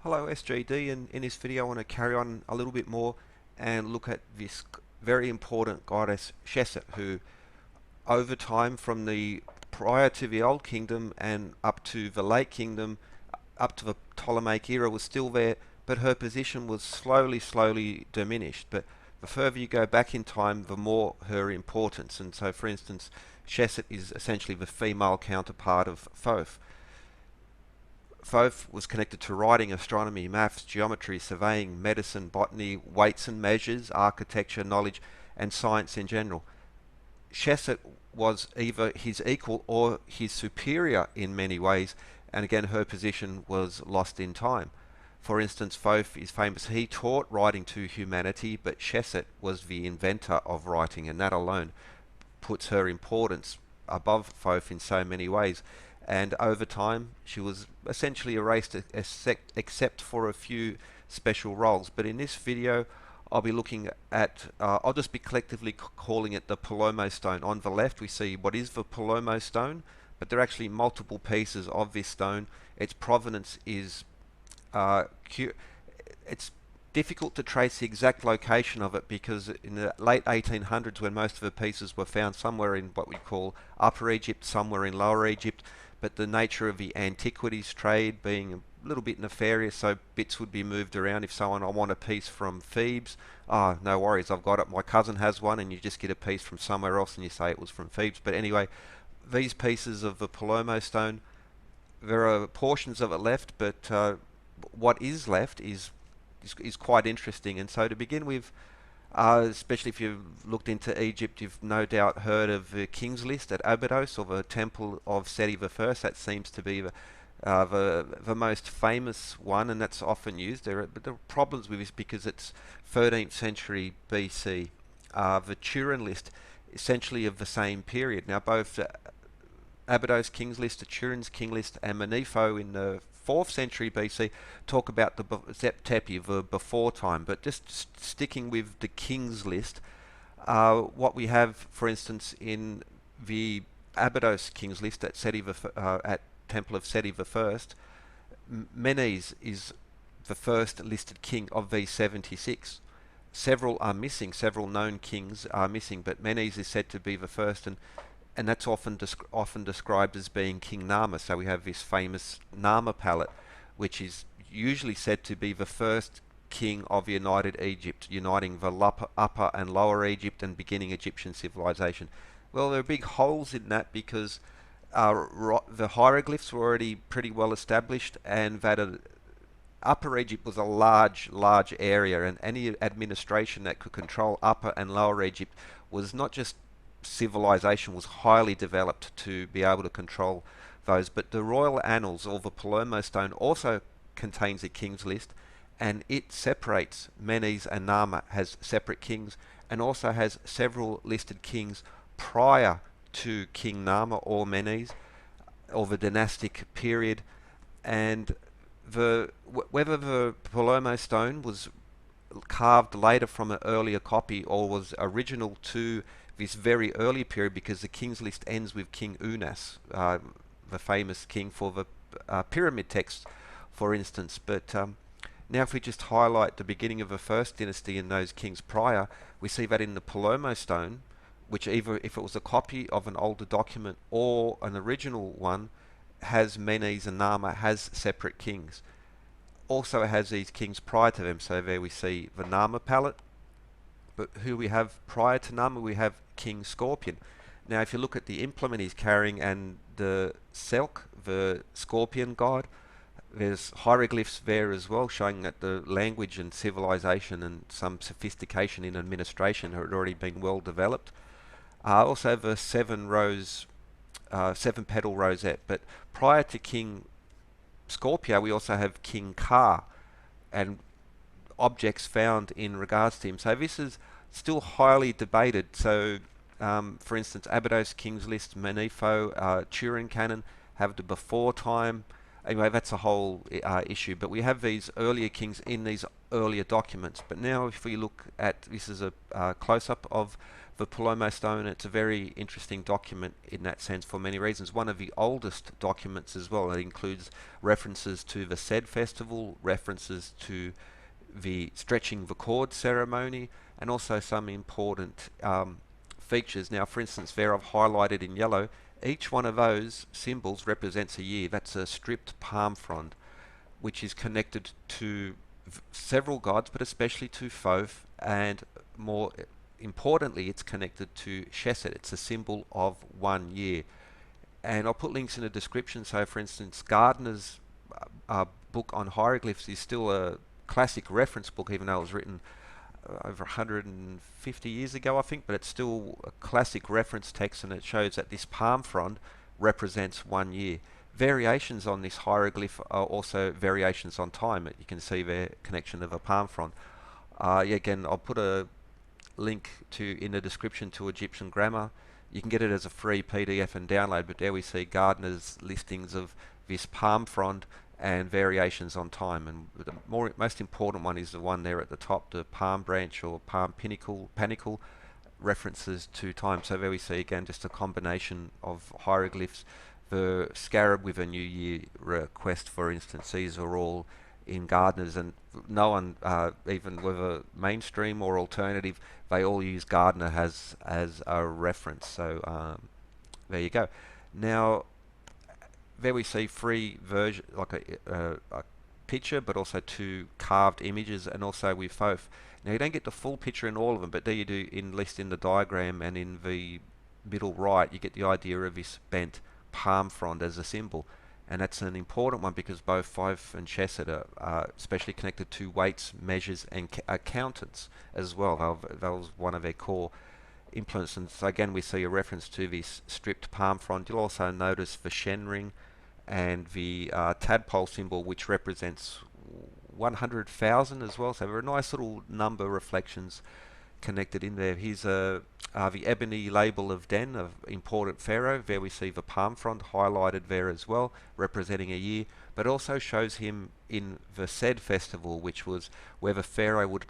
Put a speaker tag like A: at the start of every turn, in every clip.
A: Hello SGD, and in this video I want to carry on a little bit more and look at this very important goddess Seshat, who over time from the prior to the Old Kingdom and up to the Late Kingdom, up to the Ptolemaic era was still there, but her position was slowly diminished. But the further you go back in time, the more her importance. And so for instance, Seshat is essentially the female counterpart of Thoth. Thoth was connected to writing, astronomy, maths, geometry, surveying, medicine, botany, weights and measures, architecture, knowledge, and science in general. Seshat was either his equal or his superior in many ways, and again her position was lost in time. For instance, Thoth is famous. He taught writing to humanity, but Seshat was the inventor of writing, and that alone puts her importance above Thoth in so many ways. And over time she was essentially erased except for a few special roles. But in this video I'll be looking at, I'll just be collectively calling it the Palermo stone. On the left we see what is the Palermo stone, but there are actually multiple pieces of this stone. Its provenance is it's difficult to trace the exact location of it, because in the late 1800s, when most of the pieces were found somewhere in what we call Upper Egypt, somewhere in Lower Egypt, but the nature of the antiquities trade being a little bit nefarious, so bits would be moved around. If someone, I want a piece from Thebes, oh, no worries, I've got it, my cousin has one, and you just get a piece from somewhere else and you say it was from Thebes. But anyway, these pieces of the Palermo stone, there are portions of it left, but what is left is quite interesting. And so to begin with, especially if you've looked into Egypt, you've no doubt heard of the King's List at Abydos, or the Temple of Seti I. That seems to be the most famous one, and that's often used. But there are problems with this because it's 13th century BC. The Turin List, essentially of the same period. Now both Abydos King's List, the Turin's King List, and Manetho in the 4th century BC talk about the Tepi, the before time. But just sticking with the King's List, what we have, for instance, in the Abydos King's List at at Temple of Seti I, Menes is the first listed king of these 76. Several are missing, several known kings are missing, but Menes is said to be the first, and that's often described as being King Nama. So we have this famous Nama palette, which is usually said to be the first king of united Egypt, uniting the upper and lower Egypt and beginning Egyptian civilization. Well, there are big holes in that, because the hieroglyphs were already pretty well established, and that Upper Egypt was a large area, and any administration that could control Upper and Lower Egypt was not just civilization, was highly developed to be able to control those. But the Royal Annals, or the Palermo stone, also contains a king's list, and it separates Menes and Nama, has separate kings, and also has several listed kings prior to King Nama or Menes, or the dynastic period. And whether the Palermo stone was carved later from an earlier copy or was original to this very early period, because the king's list ends with King Unas, the famous king for the pyramid texts, for instance. But now if we just highlight the beginning of the first dynasty and those kings prior, we see that in the Palermo stone, which either, if it was a copy of an older document or an original one, has Menes and Nama, has separate kings. Also it has these kings prior to them. So there we see the Nama palette. But who we have prior to Nama, we have King Scorpion. Now if you look at the implement he's carrying and the Selk, the scorpion god, there's hieroglyphs there as well, showing that the language and civilization and some sophistication in administration had already been well developed. Also the seven petal rosette. But prior to King Scorpio, we also have King Ka, and objects found in regards to him. So this is still highly debated. So for instance, Abydos King's List, Manetho, Turin canon have the before time. Anyway, that's a whole issue. But we have these earlier kings in these earlier documents. But now if we look at, this is a close-up of The Palermo stone, it's a very interesting document in that sense for many reasons. One of the oldest documents as well. It includes references to the Sed festival, references to the stretching the cord ceremony, and also some important features. Now, for instance, there I've highlighted in yellow, each one of those symbols represents a year. That's a stripped palm frond, which is connected to several gods, but especially to Thoth, and more importantly, it's connected to Seshat. It's a symbol of 1 year. And I'll put links in the description. So, for instance, Gardiner's book on hieroglyphs is still a classic reference book, even though it was written over 150 years ago, I think, but it's still a classic reference text, and it shows that this palm frond represents 1 year. Variations on this hieroglyph are also variations on time. You can see the connection of a palm frond. Again, I'll put a link to in the description to Egyptian grammar. You can get it as a free PDF and download, but there we see Gardiner's listings of this palm frond and variations on time, and the most important one is the one there at the top, the palm branch or palm panicle references to time. So there we see again just a combination of hieroglyphs. The scarab with a New Year request, for instance, these are all in Gardiner's, and no one, even whether mainstream or alternative, they all use Gardiner as a reference. So there you go. Now, there we see three version, like a picture, but also two carved images, and also with Thoth. Now you don't get the full picture in all of them, but there you do, at least in the diagram and in the middle right, you get the idea of this bent palm frond as a symbol. And that's an important one because both Thoth and Seshat are especially connected to weights, measures, and accountants as well. That was one of their core influence. And so again, we see a reference to this stripped palm frond. You'll also notice the Shen ring and the tadpole symbol, which represents 100,000 as well. So there are nice little number reflections connected in there. Here's the ebony label of Den, of important pharaoh. There we see the palm frond highlighted there as well, representing a year, but also shows him in the Sed festival, which was where the pharaoh would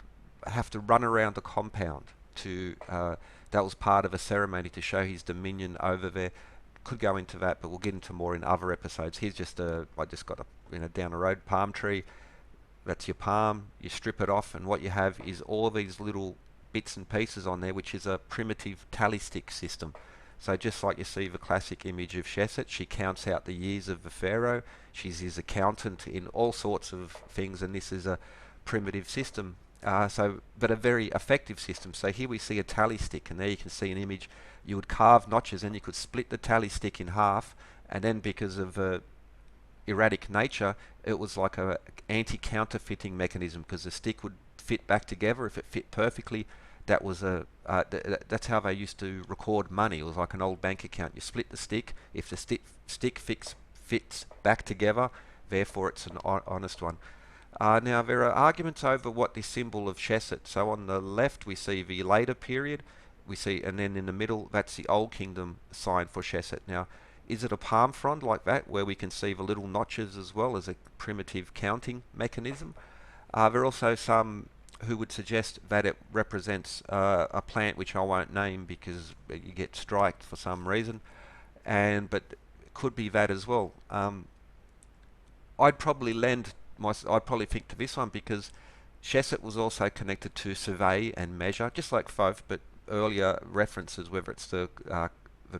A: have to run around the compound to that was part of a ceremony to show his dominion over there. Could go into that, but we'll get into more in other episodes. Here's just I just got a down the road palm tree. That's your palm. You strip it off, and what you have is all these little bits and pieces on there, which is a primitive tally stick system. So just like you see the classic image of Seshat, she counts out the years of the pharaoh. She's his accountant in all sorts of things, and this is a primitive system. But a very effective system. So here we see a tally stick, and there you can see an image. You would carve notches, and you could split the tally stick in half, and then because of erratic nature, it was like a anti-counterfeiting mechanism, because the stick would fit back together. If it fit perfectly, that was that's how they used to record money. It was like an old bank account. You split the stick. If the stick fits back together, therefore it's an honest one. Now there are arguments over what this symbol of Seshat. So on the left we see the later period, and then in the middle that's the Old Kingdom sign for Seshat. Now, is it a palm frond like that, where we can see the little notches as well as a primitive counting mechanism? There are also some who would suggest that it represents a plant which I won't name because you get striked for some reason, but it could be that as well. I'd probably think to this one because Seshat was also connected to survey and measure, just like Thoth, but earlier references, whether it's the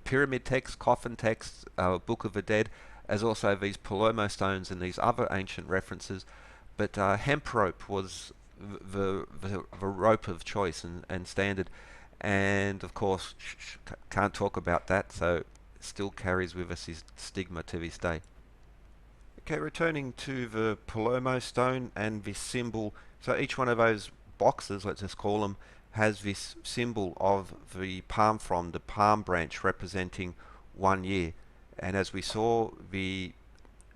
A: pyramid text, coffin text, Book of the Dead, as also these Palermo stones and these other ancient references. But hemp rope was the rope of choice and standard, and of course can't talk about that, so it still carries with us his stigma to this day. Okay, returning to the Palermo stone and this symbol. So each one of those boxes, let's just call them, has this symbol of the palm frond, the palm branch representing 1 year. And as we saw, the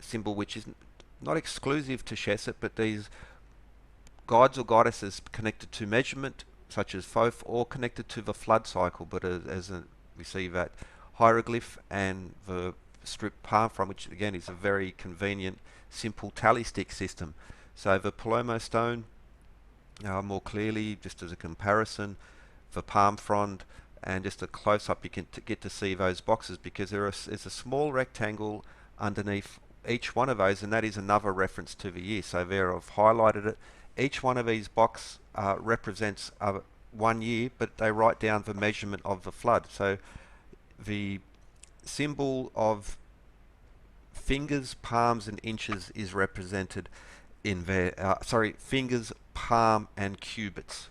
A: symbol, which is not exclusive to Seshat, but these gods or goddesses connected to measurement, such as Thoth, or connected to the flood cycle, but we see that hieroglyph and the strip palm frond, which again is a very convenient, simple tally stick system. So the Palermo stone, more clearly, just as a comparison, the palm frond, and just a close-up you can get to see those boxes, because there's a small rectangle underneath each one of those, and that is another reference to the year. So there I've highlighted it. Each one of these boxes represents 1 year, but they write down the measurement of the flood. So the symbol of fingers, palms and inches is represented in there. Fingers, palm and cubits,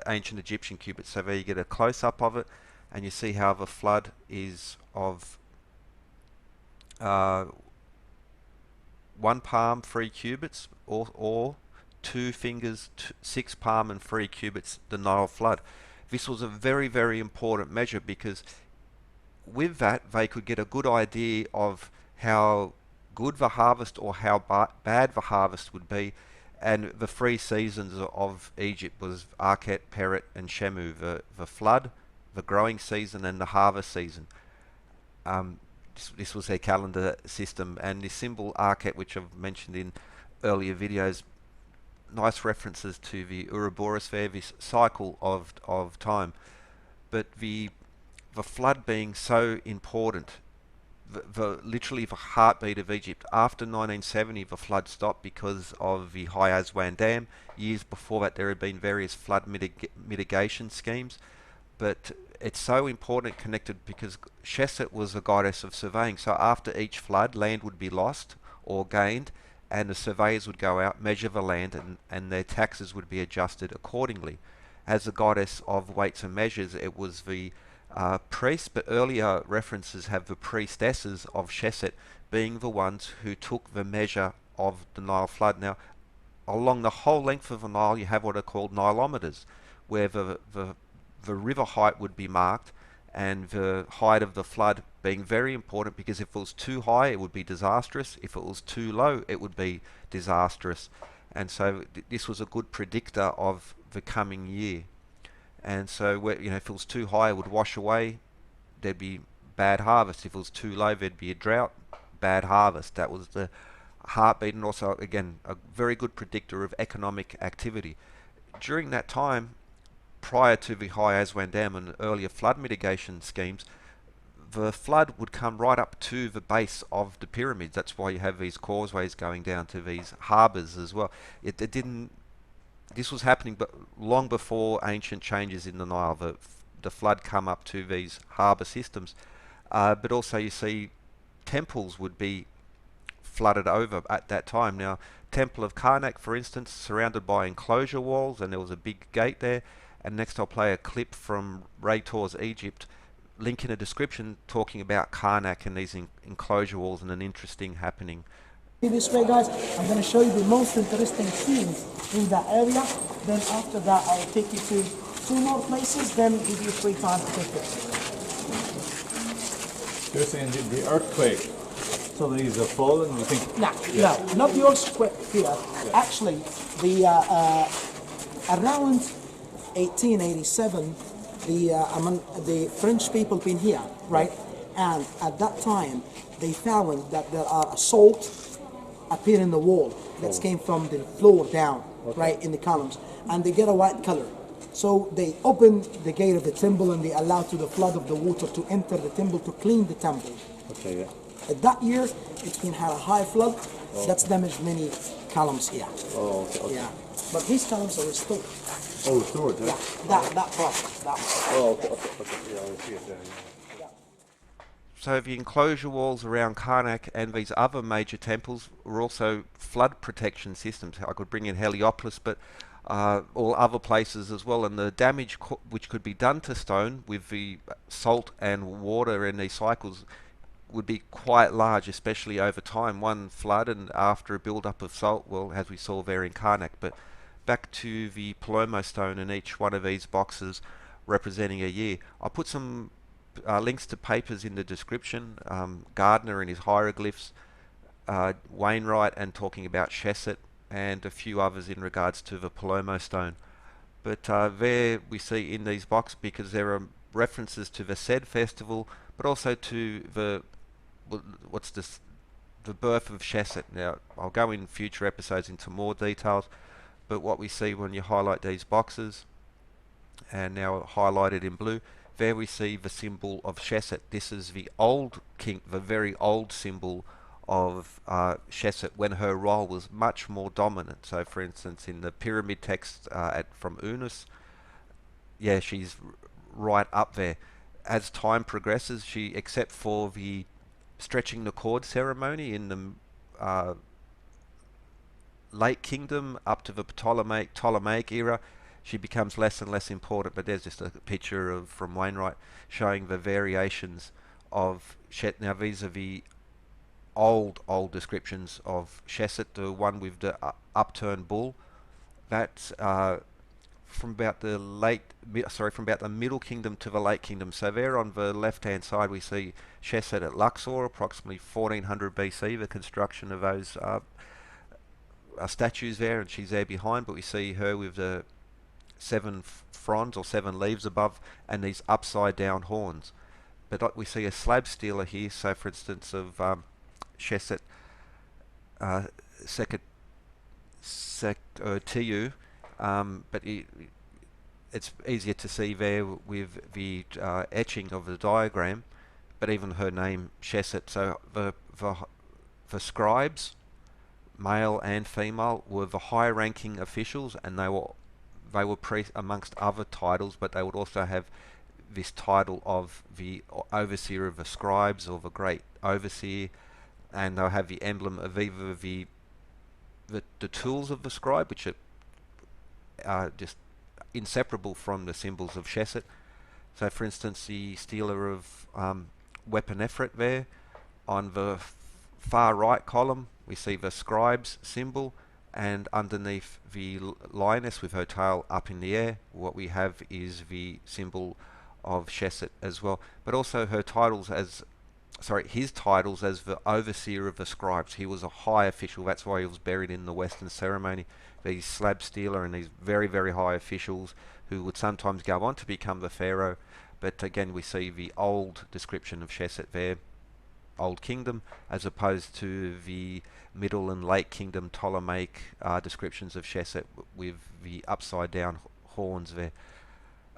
A: ancient Egyptian cubits. So there you get a close-up of it, and you see how the flood is of 1 palm, 3 cubits, or 2 fingers, 6 palm and 3 cubits, the Nile flood. This was a very, very important measure, because with that they could get a good idea of how good the harvest or how bad the harvest would be. And the 3 seasons of Egypt was Arket, Peret and Shemu, the flood, the growing season and the harvest season. This was their calendar system, and the symbol Arket, which I've mentioned in earlier videos, nice references to the Ouroboros there, this cycle of time. But the flood being so important, literally the heartbeat of Egypt. After 1970, the flood stopped because of the High Aswan Dam. Years before that, there had been various flood mitigation schemes, but it's so important, connected, because Seshat was a goddess of surveying. So after each flood, land would be lost or gained, and the surveyors would go out, measure the land, and their taxes would be adjusted accordingly. As a goddess of weights and measures, it was the priests, but earlier references have the priestesses of Seshat being the ones who took the measure of the Nile flood. Now, along the whole length of the Nile, you have what are called Nilometers, where the river height would be marked, and the height of the flood being very important, because if it was too high, it would be disastrous. If it was too low, it would be disastrous. And so this was a good predictor of the coming year. And so, if it was too high, it would wash away. There'd be bad harvest. If it was too low, there'd be a drought, bad harvest. That was the heartbeat, and also, again, a very good predictor of economic activity. During that time, prior to the High Aswan Dam and earlier flood mitigation schemes, the flood would come right up to the base of the pyramids. That's why you have these causeways going down to these harbours as well. This was happening but long before ancient changes in the Nile. The flood come up to these harbour systems. But also you see temples would be flooded over at that time. Now, Temple of Karnak, for instance, surrounded by enclosure walls, and there was a big gate there. And next I'll play a clip from Ray Tor's Egypt, link in a description, talking about Karnak and these enclosure walls, and an interesting happening.
B: This way, guys, I'm going to show you the most interesting scenes in that area. Then after that, I'll take you to 2 more places, then give you free time to take pictures.
C: You're saying the earthquake, so these have fallen, you think?
B: No, not the earthquake here. Yeah. Actually, the around 1887, the French people been here, right? And at that time, they found that there are salt appear in the wall that came from the floor down, right, in the columns, and they get a white color. So they open the gate of the temple, and they allow to the flood of the water to enter the temple to clean the temple. Okay, yeah. At that year, it's been had a high flood. That's damaged many columns here. Oh, okay. Yeah, but these columns are restored.
C: Oh, restored.
B: Yeah, that process. That one.
C: Oh, okay. Yeah, I see it there. Yeah.
A: So the enclosure walls around Karnak and these other major temples were also flood protection systems. I could bring in Heliopolis, but all other places as well. And the damage which could be done to stone with the salt and water in these cycles would be quite large, especially over time. One flood and after a build-up of salt, well, as we saw there in Karnak. But back to the Palermo stone in each one of these boxes representing a year. I'll put some links to papers in the description. Gardiner and his hieroglyphs, Wainwright and talking about Seshat, and a few others in regards to the Palermo stone. But there we see in these boxes, because there are references to the said festival, but also to the birth of Seshat. Now, I'll go in future episodes into more details, but what we see when you highlight these boxes, and now highlighted in blue, there we see the symbol of Sheshat. This is the old king, the very old symbol of Sheshat when her role was much more dominant. So, for instance, in the pyramid text from Unis, yeah, she's right up there. As time progresses, she, except for the stretching the cord ceremony in the late kingdom up to the Ptolemaic era, she becomes less and less important. But there's just a picture of from Wainwright showing the variations of Shet. Now these are the old descriptions of Sheshat. The one with the upturned bull, that's from about the from about the Middle Kingdom to the Late Kingdom. So there on the left-hand side we see Sheshat at Luxor, approximately 1400 BC, the construction of those statues there, and she's there behind. But we see her with the seven fronds or seven leaves above, and these upside-down horns. But we see a slab stealer here. So, for instance, of Sheshat Tije, but it's easier to see there with the etching of the diagram, but even her name Sheshat. So the scribes, male and female, were the high-ranking officials, and they were priests amongst other titles, but they would also have this title of the overseer of the scribes or the great overseer, and they'll have the emblem of either the tools of the scribe, which are just inseparable from the symbols of Sheshat. So, for instance, the stealer of Weponefret there, on the far right column, we see the scribe's symbol, and underneath the lioness with her tail up in the air, what we have is the symbol of Sheshat as well. But also her titles as his titles as the overseer of the scribes. He was a high official. That's why he was buried in the Western ceremony. These slab stealer and these very, very high officials who would sometimes go on to become the Pharaoh. But again, we see the old description of Sheshat there, Old Kingdom, as opposed to the Middle and Late Kingdom Ptolemaic descriptions of Sheshat with the upside down horns there.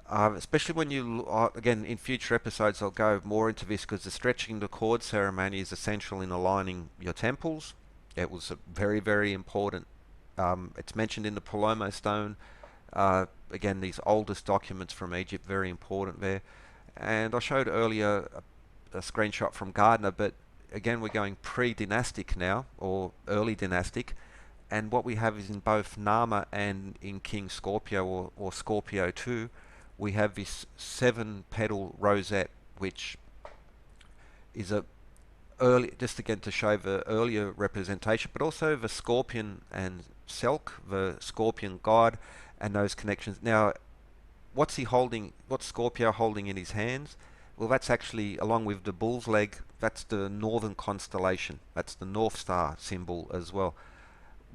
A: Especially when you, again, in future episodes I'll go more into this, because the stretching the cord ceremony is essential in aligning your temples. It was a very, very important. It's mentioned in the Palermo stone. Again, these oldest documents from Egypt, very important there. And I showed earlier a screenshot from Gardiner, but again we're going pre-dynastic now, or early dynastic. And what we have is in both Nama and in King Scorpio or Scorpio 2, we have this 7-petal rosette, which is a early, just again to show the earlier representation, but also the scorpion and Selk, the scorpion god, and those connections. Now, what's he holding? What's Scorpio holding in his hands? Well, that's actually, along with the bull's leg, that's the northern constellation. That's the North Star symbol as well,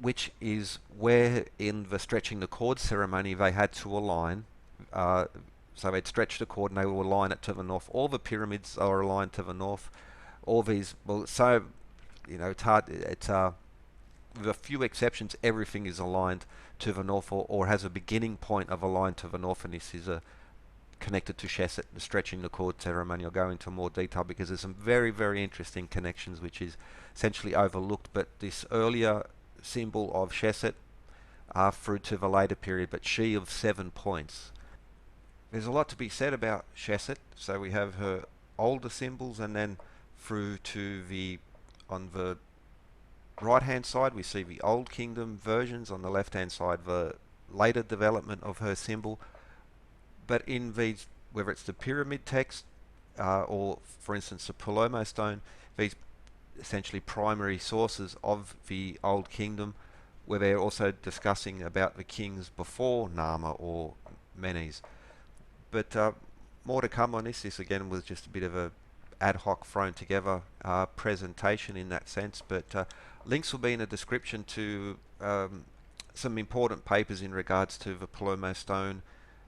A: which is where in the stretching the cord ceremony they had to align. So they'd stretch the cord and they will align it to the north. All the pyramids are aligned to the north. All these, well, so, it's hard. It's with a few exceptions, everything is aligned to the north, or has a beginning point of aligned to the north, and this is connected to Sheshat, the stretching the cord ceremony. I'll go into more detail because there's some very, very interesting connections which is essentially overlooked. But this earlier symbol of Sheshat through to the later period, but she of 7 points. There's a lot to be said about Sheshat. So we have her older symbols, and then through to on the right hand side we see the Old Kingdom versions, on the left hand side the later development of her symbol. But in these, whether it's the pyramid text or for instance the Palermo stone, these essentially primary sources of the Old Kingdom, where they're also discussing about the kings before Nama or Menes. But more to come on this. This again was just a bit of a ad hoc thrown together presentation in that sense, but links will be in the description to some important papers in regards to the Palermo stone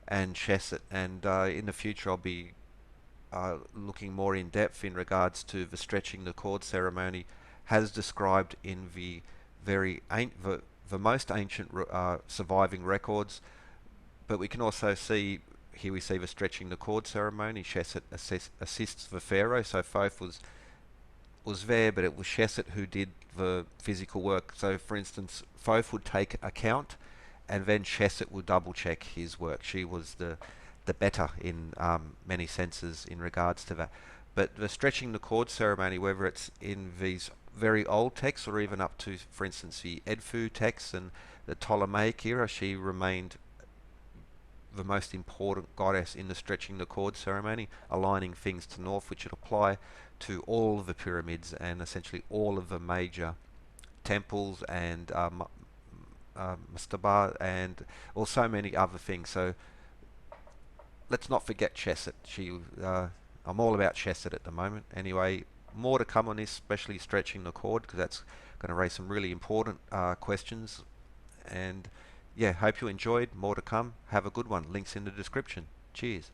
A: and Sheshat, and in the future I'll be looking more in depth in regards to the stretching the cord ceremony as described in the most ancient surviving records. But we can also see here we see the stretching the cord ceremony. Sheshat assists the pharaoh, so Thoth was there, but it was Sheshat who did the physical work. So, for instance, Thoth would take account, and then Sheshat would double check his work. She was the better in many senses in regards to that. But the stretching the cord ceremony, whether it's in these very old texts or even up to, for instance, the Edfu texts and the Ptolemaic era, she remained the most important goddess in the stretching the cord ceremony, aligning things to north, which would apply to all of the pyramids and essentially all of the major temples and mastaba and also many other things. So let's not forget Sheshat. I'm all about Sheshat at the moment. Anyway, more to come on this, especially stretching the cord, because that's going to raise some really important questions. And yeah, hope you enjoyed. More to come. Have a good one. Links in the description. Cheers.